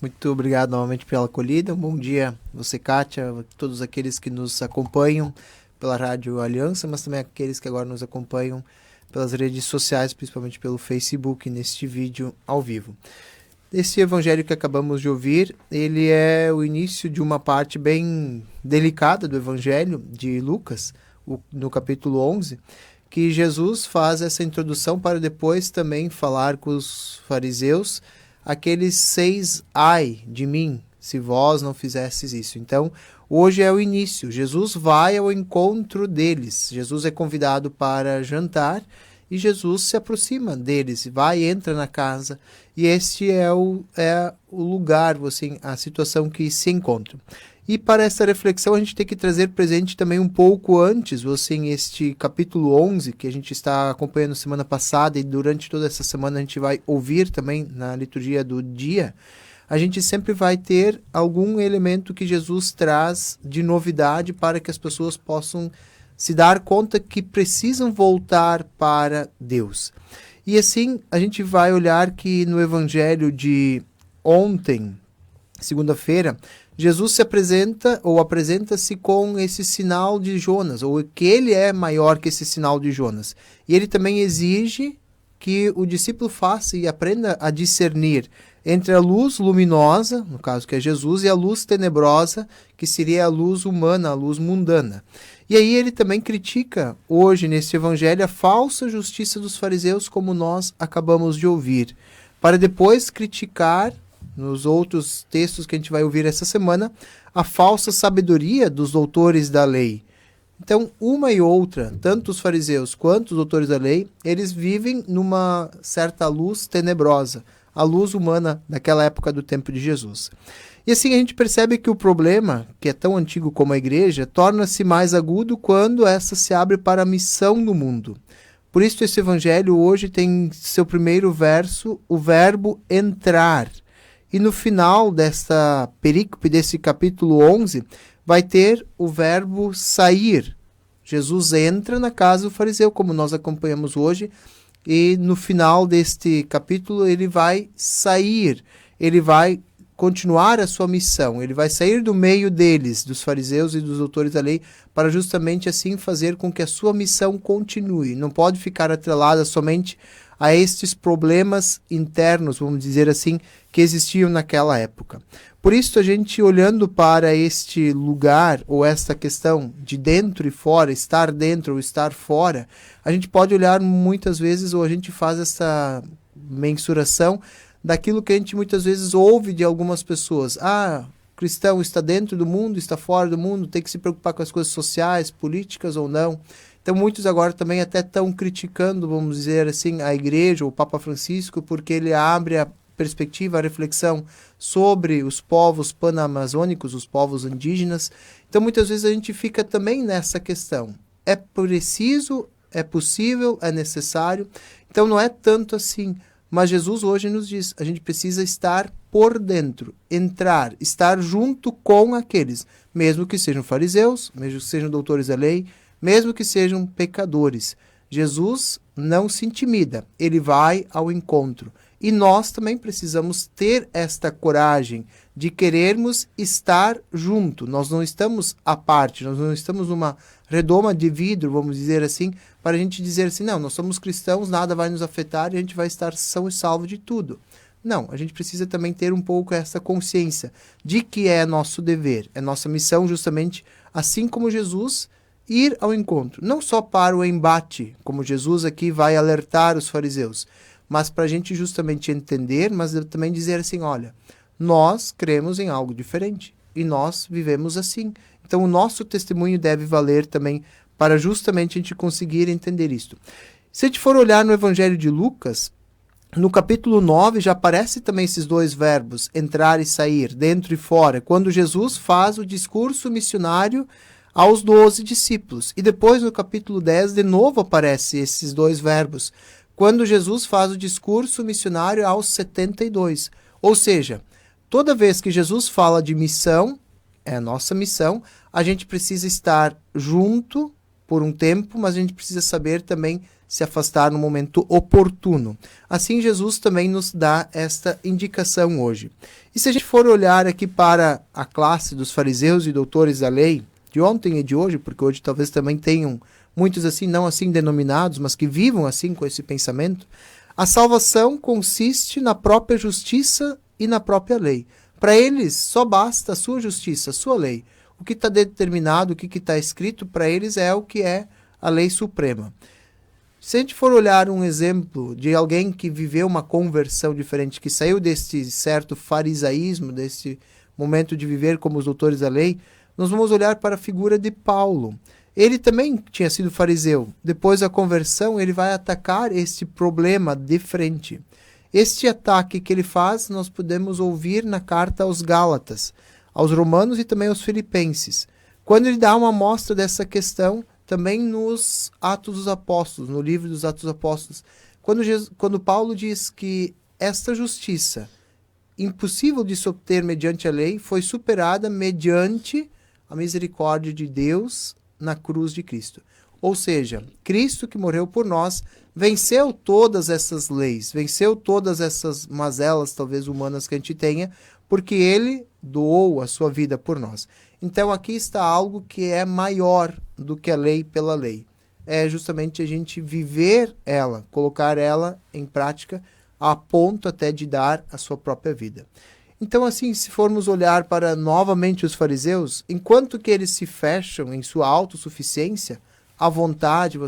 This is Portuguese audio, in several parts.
Muito obrigado novamente pela acolhida. Um bom dia, você, Kátia, todos aqueles que nos acompanham pela Rádio Aliança, mas também aqueles que agora nos acompanham pelas redes sociais, principalmente pelo Facebook, neste vídeo ao vivo. Esse evangelho que acabamos de ouvir, ele é o início de uma parte bem delicada do evangelho de Lucas, no capítulo 11, que Jesus faz essa introdução para depois também falar com os fariseus aqueles 6 ai de mim, se vós não fizesses isso. Então, hoje é o início. Jesus vai ao encontro deles. Jesus é convidado para jantar e Jesus se aproxima deles, vai, entra na casa, e este é o lugar, assim, a situação que se encontram. E para essa reflexão a gente tem que trazer presente também um pouco antes, assim, este capítulo 11, que a gente está acompanhando semana passada e durante toda essa semana a gente vai ouvir também na liturgia do dia. A gente sempre vai ter algum elemento que Jesus traz de novidade para que as pessoas possam se dar conta que precisam voltar para Deus. E assim a gente vai olhar que no evangelho de ontem, segunda-feira, Jesus se apresenta ou apresenta-se com esse sinal de Jonas, ou que ele é maior que esse sinal de Jonas. E ele também exige que o discípulo faça e aprenda a discernir entre a luz luminosa, no caso que é Jesus, e a luz tenebrosa, que seria a luz humana, a luz mundana. E aí ele também critica hoje nesse evangelho a falsa justiça dos fariseus, como nós acabamos de ouvir, para depois criticar nos outros textos que a gente vai ouvir essa semana, a falsa sabedoria dos doutores da lei. Então, uma e outra, tanto os fariseus quanto os doutores da lei, eles vivem numa certa luz tenebrosa, a luz humana daquela época do tempo de Jesus. E assim a gente percebe que o problema, que é tão antigo como a igreja, torna-se mais agudo quando essa se abre para a missão no mundo. Por isso esse evangelho hoje tem seu primeiro verso, o verbo entrar. E no final desta perícope, desse capítulo 11, vai ter o verbo sair. Jesus entra na casa do fariseu, como nós acompanhamos hoje, e no final deste capítulo ele vai sair, ele vai continuar a sua missão, ele vai sair do meio deles, dos fariseus e dos doutores da lei, para justamente assim fazer com que a sua missão continue. Não pode ficar atrelada somente a estes problemas internos, vamos dizer assim, que existiam naquela época. Por isso, a gente olhando para este lugar, ou esta questão de dentro e fora, estar dentro ou estar fora, a gente pode olhar muitas vezes, ou a gente faz essa mensuração daquilo que a gente muitas vezes ouve de algumas pessoas. Ah, o cristão está dentro do mundo, está fora do mundo, tem que se preocupar com as coisas sociais, políticas ou não. Então muitos agora também até estão criticando, vamos dizer assim, a igreja, o Papa Francisco, porque ele abre a perspectiva, a reflexão sobre os povos panamazônicos, os povos indígenas. Então muitas vezes a gente fica também nessa questão. É preciso, é possível, é necessário. Então não é tanto assim. Mas Jesus hoje nos diz, a gente precisa estar por dentro, entrar, estar junto com aqueles, mesmo que sejam fariseus, mesmo que sejam doutores da lei, mesmo que sejam pecadores. Jesus não se intimida, ele vai ao encontro. E nós também precisamos ter esta coragem de querermos estar junto. Nós não estamos à parte, nós não estamos numa redoma de vidro, vamos dizer assim, para a gente dizer assim, não, nós somos cristãos, nada vai nos afetar e a gente vai estar são e salvo de tudo. Não, a gente precisa também ter um pouco essa consciência de que é nosso dever, é nossa missão justamente, assim como Jesus, ir ao encontro. Não só para o embate, como Jesus aqui vai alertar os fariseus, mas para a gente justamente entender, mas também dizer assim, olha, nós cremos em algo diferente e nós vivemos assim. Então o nosso testemunho deve valer também para justamente a gente conseguir entender isto. Se a gente for olhar no Evangelho de Lucas, no capítulo 9 já aparece também esses dois verbos, entrar e sair, dentro e fora, quando Jesus faz o discurso missionário aos 12 discípulos. E depois no capítulo 10 de novo aparece esses dois verbos, quando Jesus faz o discurso missionário aos 72. Ou seja, toda vez que Jesus fala de missão, é a nossa missão, a gente precisa estar junto por um tempo, mas a gente precisa saber também se afastar no momento oportuno. Assim, Jesus também nos dá esta indicação hoje. E se a gente for olhar aqui para a classe dos fariseus e doutores da lei, de ontem e de hoje, porque hoje talvez também tenham muitos assim, não assim denominados, mas que vivam assim com esse pensamento, a salvação consiste na própria justiça e na própria lei. Para eles, só basta a sua justiça, a sua lei. O que está determinado, o que está escrito, para eles é o que é a lei suprema. Se a gente for olhar um exemplo de alguém que viveu uma conversão diferente, que saiu desse certo farisaísmo, desse momento de viver como os doutores da lei, nós vamos olhar para a figura de Paulo. Ele também tinha sido fariseu. Depois da conversão, ele vai atacar este problema de frente. Este ataque que ele faz, nós podemos ouvir na carta aos Gálatas, aos Romanos e também aos Filipenses. Quando ele dá uma amostra dessa questão, também nos Atos dos Apóstolos, no livro dos Atos dos Apóstolos, quando Paulo diz que esta justiça, impossível de se obter mediante a lei, foi superada mediante a misericórdia de Deus na cruz de Cristo. Ou seja, Cristo que morreu por nós, venceu todas essas leis, venceu todas essas mazelas, talvez humanas, que a gente tenha, porque ele doou a sua vida por nós. Então aqui está algo que é maior do que a lei pela lei. É justamente a gente viver ela, colocar ela em prática a ponto até de dar a sua própria vida. Então assim, se formos olhar para novamente os fariseus, enquanto que eles se fecham em sua autossuficiência, à vontade,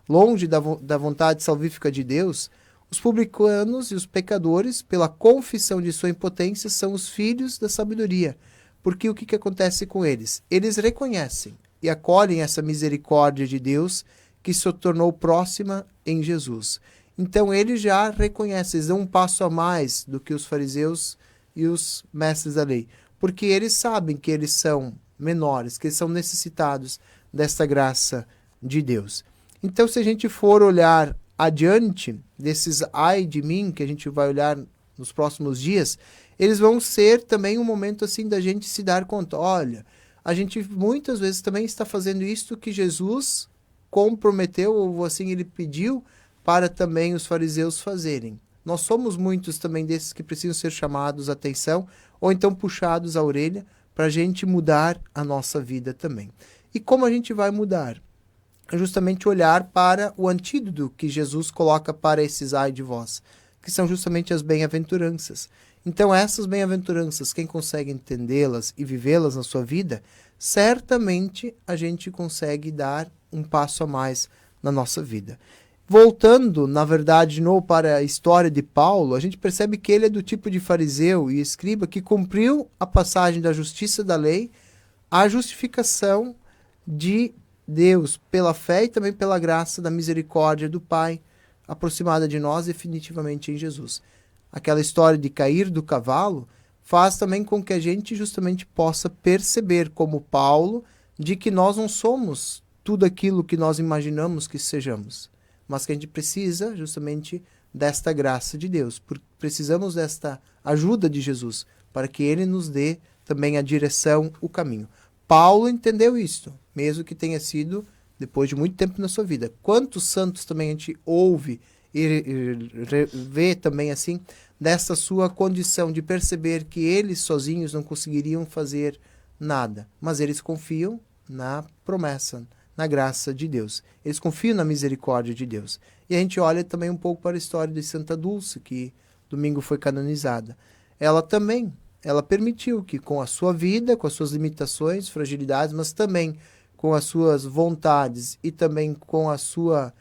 longe da vontade salvífica de Deus, os publicanos e os pecadores, pela confissão de sua impotência, são os filhos da sabedoria. Porque o que acontece com eles? Eles reconhecem e acolhem essa misericórdia de Deus que se tornou próxima em Jesus. Então eles já reconhecem, eles dão um passo a mais do que os fariseus e os mestres da lei. Porque eles sabem que eles são menores, que eles são necessitados desta graça de Deus. Então se a gente for olhar adiante desses ai de mim, que a gente vai olhar nos próximos dias, eles vão ser também um momento assim da gente se dar conta, olha, a gente muitas vezes também está fazendo isto que Jesus comprometeu, ou assim ele pediu para também os fariseus fazerem. Nós somos muitos também desses que precisam ser chamados a atenção, ou então puxados à orelha, para a gente mudar a nossa vida também. E como a gente vai mudar? É justamente olhar para o antídoto que Jesus coloca para esses ai de vós, que são justamente as bem-aventuranças. Então essas bem-aventuranças, quem consegue entendê-las e vivê-las na sua vida, certamente a gente consegue dar um passo a mais na nossa vida. Voltando, na verdade, de novo para a história de Paulo, a gente percebe que ele é do tipo de fariseu e escriba que cumpriu a passagem da justiça da lei, a justificação de Deus pela fé e também pela graça da misericórdia do Pai, aproximada de nós definitivamente em Jesus. Aquela história de cair do cavalo faz também com que a gente justamente possa perceber, como Paulo, de que nós não somos tudo aquilo que nós imaginamos que sejamos, mas que a gente precisa justamente desta graça de Deus. Precisamos desta ajuda de Jesus para que Ele nos dê também a direção, o caminho. Paulo entendeu isso, mesmo que tenha sido depois de muito tempo na sua vida. Quantos santos também a gente ouve e vê também assim, dessa sua condição de perceber que eles sozinhos não conseguiriam fazer nada, mas eles confiam na promessa, na graça de Deus. Eles confiam na misericórdia de Deus. E a gente olha também um pouco para a história de Santa Dulce, que domingo foi canonizada. Ela permitiu que com a sua vida, com as suas limitações, fragilidades, mas também com as suas vontades e também com a sua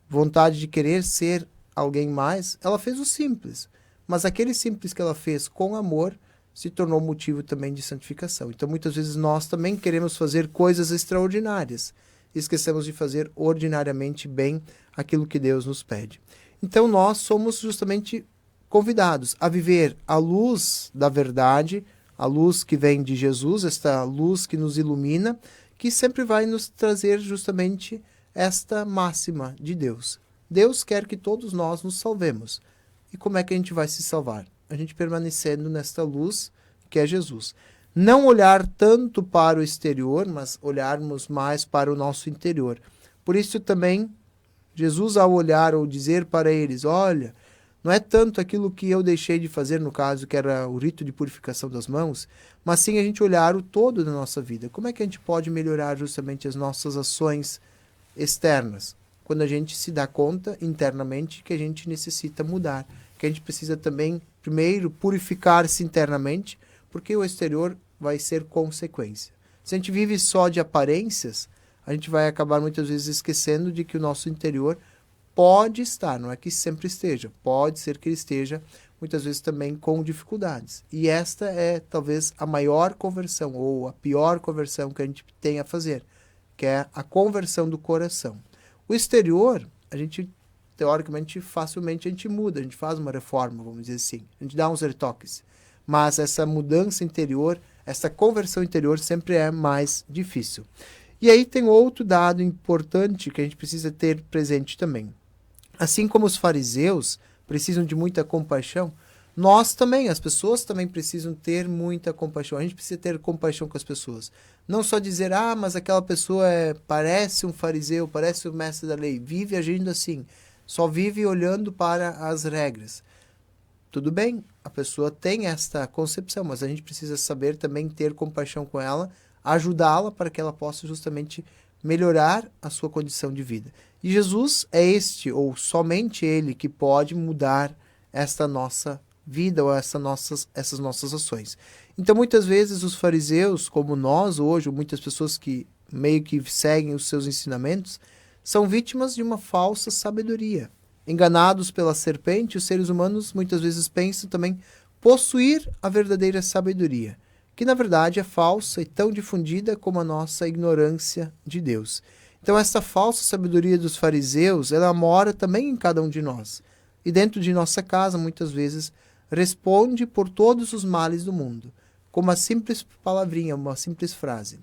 vontade de querer ser alguém mais, ela fez o simples. Mas aquele simples que ela fez com amor se tornou motivo também de santificação. Então muitas vezes nós também queremos fazer coisas extraordinárias e esquecemos de fazer ordinariamente bem aquilo que Deus nos pede. Então nós somos justamente convidados a viver a luz da verdade, a luz que vem de Jesus, esta luz que nos ilumina, que sempre vai nos trazer justamente esta máxima de Deus. Deus quer que todos nós nos salvemos. E como é que a gente vai se salvar? A gente permanecendo nesta luz que é Jesus. Não olhar tanto para o exterior, mas olharmos mais para o nosso interior. Por isso também Jesus, ao olhar ou dizer para eles, olha, não é tanto aquilo que eu deixei de fazer, no caso, que era o rito de purificação das mãos, mas sim a gente olhar o todo da nossa vida. Como é que a gente pode melhorar justamente as nossas ações externas? Quando a gente se dá conta internamente que a gente necessita mudar, que a gente precisa também, primeiro, purificar-se internamente, porque o exterior vai ser consequência. Se a gente vive só de aparências, a gente vai acabar muitas vezes esquecendo de que o nosso interior pode estar, não é que sempre esteja, pode ser que ele esteja muitas vezes também com dificuldades. E esta é talvez a maior conversão ou a pior conversão que a gente tem a fazer, que é a conversão do coração. O exterior, a gente teoricamente facilmente a gente muda, a gente faz uma reforma, vamos dizer assim, a gente dá uns retoques. Mas essa mudança interior, essa conversão interior sempre é mais difícil. E aí tem outro dado importante que a gente precisa ter presente também. Assim como os fariseus precisam de muita compaixão, nós também, as pessoas também precisam ter muita compaixão. A gente precisa ter compaixão com as pessoas. Não só dizer, mas aquela pessoa parece um fariseu, parece o mestre da lei, vive agindo assim, só vive olhando para as regras. Tudo bem, a pessoa tem esta concepção, mas a gente precisa saber também ter compaixão com ela, ajudá-la para que ela possa justamente melhorar a sua condição de vida. E Jesus é ou somente Ele, que pode mudar esta nossa vida ou essas nossas ações. Então, muitas vezes, os fariseus, como nós hoje, ou muitas pessoas que meio que seguem os seus ensinamentos, são vítimas de uma falsa sabedoria. Enganados pela serpente, os seres humanos muitas vezes pensam também possuir a verdadeira sabedoria, que na verdade é falsa e tão difundida como a nossa ignorância de Deus. Então essa falsa sabedoria dos fariseus, ela mora também em cada um de nós. E dentro de nossa casa, muitas vezes, responde por todos os males do mundo, com uma simples palavrinha, uma simples frase.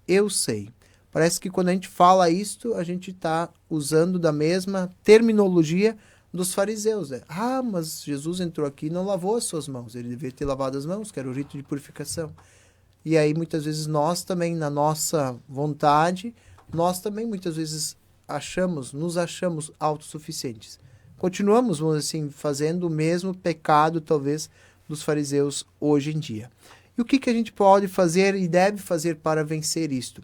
Eu sei. Parece que quando a gente fala isto, a gente está usando da mesma terminologia dos fariseus. Mas Jesus entrou aqui e não lavou as suas mãos. Ele deveria ter lavado as mãos, que era o rito de purificação. E aí, muitas vezes, nós também, na nossa vontade, nós também, muitas vezes, nos achamos autossuficientes. Continuamos, vamos assim, fazendo o mesmo pecado, talvez, dos fariseus hoje em dia. E o que a gente pode fazer e deve fazer para vencer isto?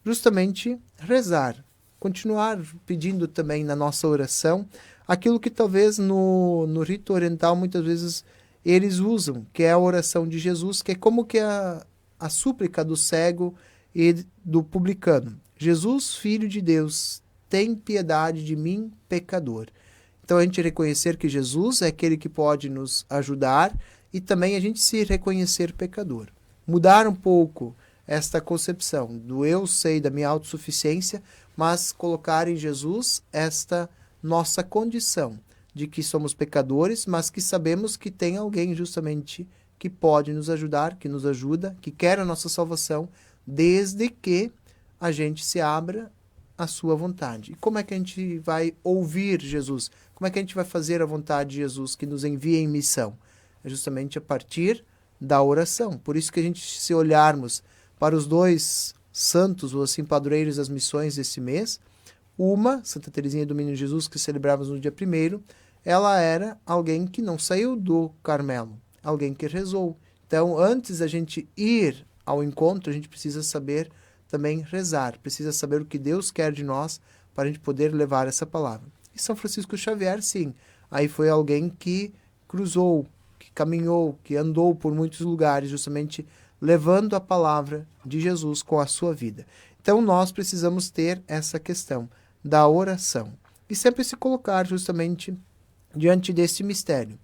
Justamente rezar, continuar pedindo também na nossa oração aquilo que talvez no rito oriental muitas vezes eles usam, que é a oração de Jesus, que é como que a súplica do cego e do publicano. Jesus, Filho de Deus, tem piedade de mim, pecador. Então a gente reconhecer que Jesus é aquele que pode nos ajudar e também a gente se reconhecer pecador. Mudar um pouco esta concepção do eu sei, da minha autossuficiência, mas colocar em Jesus esta nossa condição de que somos pecadores, mas que sabemos que tem alguém justamente que pode nos ajudar, que nos ajuda, que quer a nossa salvação, desde que a gente se abra à sua vontade. E como é que a gente vai ouvir Jesus? Como é que a gente vai fazer a vontade de Jesus que nos envia em missão? É justamente a partir da oração. Por isso que a gente, se olharmos para os dois santos, ou assim, padroeiros das missões desse mês, uma, Santa Teresinha do Menino Jesus, que celebramos no dia 1º, ela era alguém que não saiu do Carmelo, alguém que rezou. Então, antes da gente ir ao encontro, a gente precisa saber também rezar, precisa saber o que Deus quer de nós para a gente poder levar essa palavra. E São Francisco Xavier, sim, aí foi alguém que cruzou, que caminhou, que andou por muitos lugares, justamente levando a palavra de Jesus com a sua vida. Então nós precisamos ter essa questão da oração e sempre se colocar justamente diante desse mistério.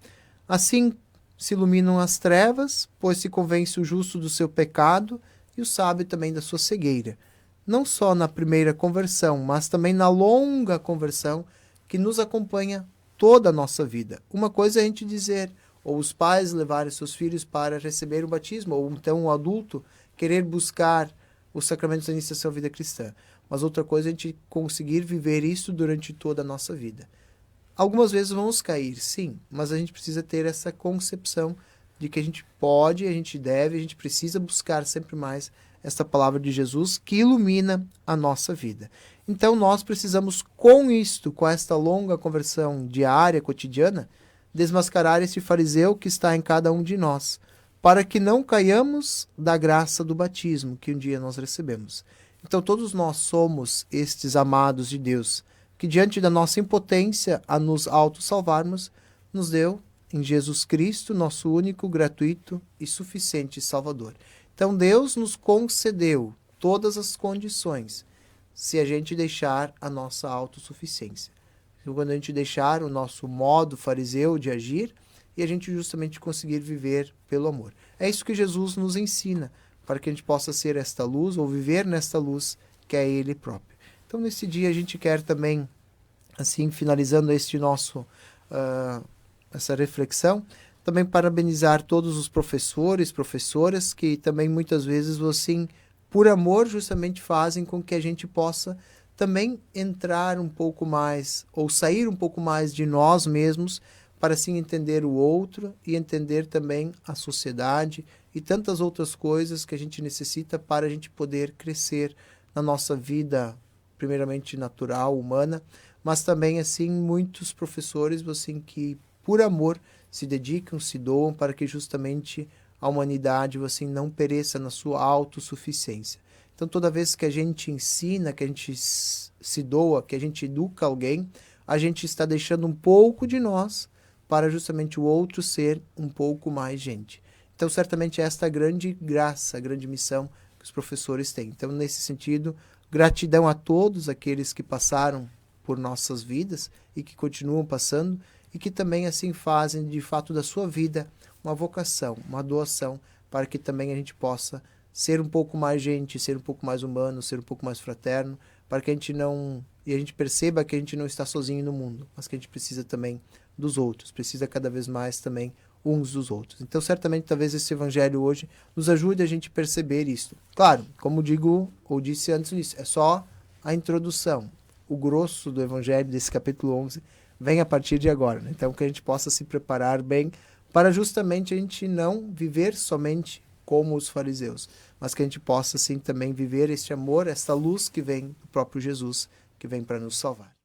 Assim se iluminam as trevas, pois se convence o justo do seu pecado e o sábio também da sua cegueira. Não só na primeira conversão, mas também na longa conversão que nos acompanha toda a nossa vida. Uma coisa é a gente dizer, ou os pais levarem seus filhos para receber o batismo, ou então o adulto querer buscar os sacramentos da iniciação à vida cristã. Mas outra coisa é a gente conseguir viver isso durante toda a nossa vida. Algumas vezes vamos cair, sim, mas a gente precisa ter essa concepção de que a gente pode, a gente deve, a gente precisa buscar sempre mais esta palavra de Jesus que ilumina a nossa vida. Então nós precisamos, com isto, com esta longa conversão diária, cotidiana, desmascarar esse fariseu que está em cada um de nós, para que não caiamos da graça do batismo que um dia nós recebemos. Então todos nós somos estes amados de Deus, que diante da nossa impotência a nos autossalvarmos, nos deu em Jesus Cristo, nosso único, gratuito e suficiente Salvador. Então Deus nos concedeu todas as condições se a gente deixar a nossa autossuficiência. Então, quando a gente deixar o nosso modo fariseu de agir e a gente justamente conseguir viver pelo amor. É isso que Jesus nos ensina, para que a gente possa ser esta luz ou viver nesta luz que é Ele próprio. Então, nesse dia, a gente quer também, assim, finalizando essa reflexão, também parabenizar todos os professores, professoras, que também muitas vezes, assim, por amor, justamente fazem com que a gente possa também entrar um pouco mais, ou sair um pouco mais de nós mesmos, para assim entender o outro e entender também a sociedade e tantas outras coisas que a gente necessita para a gente poder crescer na nossa vida, primeiramente natural, humana, mas também assim muitos professores assim que por amor se dedicam, se doam para que justamente a humanidade assim não pereça na sua autossuficiência. Então toda vez que a gente ensina, que a gente se doa, que a gente educa alguém, a gente está deixando um pouco de nós para justamente o outro ser um pouco mais gente. Então certamente esta é a grande graça, a grande missão que os professores têm. Então nesse sentido, gratidão a todos aqueles que passaram por nossas vidas e que continuam passando e que também assim fazem de fato da sua vida uma vocação, uma doação, para que também a gente possa ser um pouco mais gente, ser um pouco mais humano, ser um pouco mais fraterno, para que a gente perceba que a gente não está sozinho no mundo, mas que a gente precisa também dos outros, precisa cada vez mais também uns dos outros. Então, certamente, talvez esse evangelho hoje nos ajude a gente perceber isso. Claro, como disse antes nisso, é só a introdução. O grosso do evangelho desse capítulo 11 vem a partir de agora, né? Então, que a gente possa se preparar bem para justamente a gente não viver somente como os fariseus, mas que a gente possa, assim, também viver este amor, esta luz que vem do próprio Jesus, que vem para nos salvar.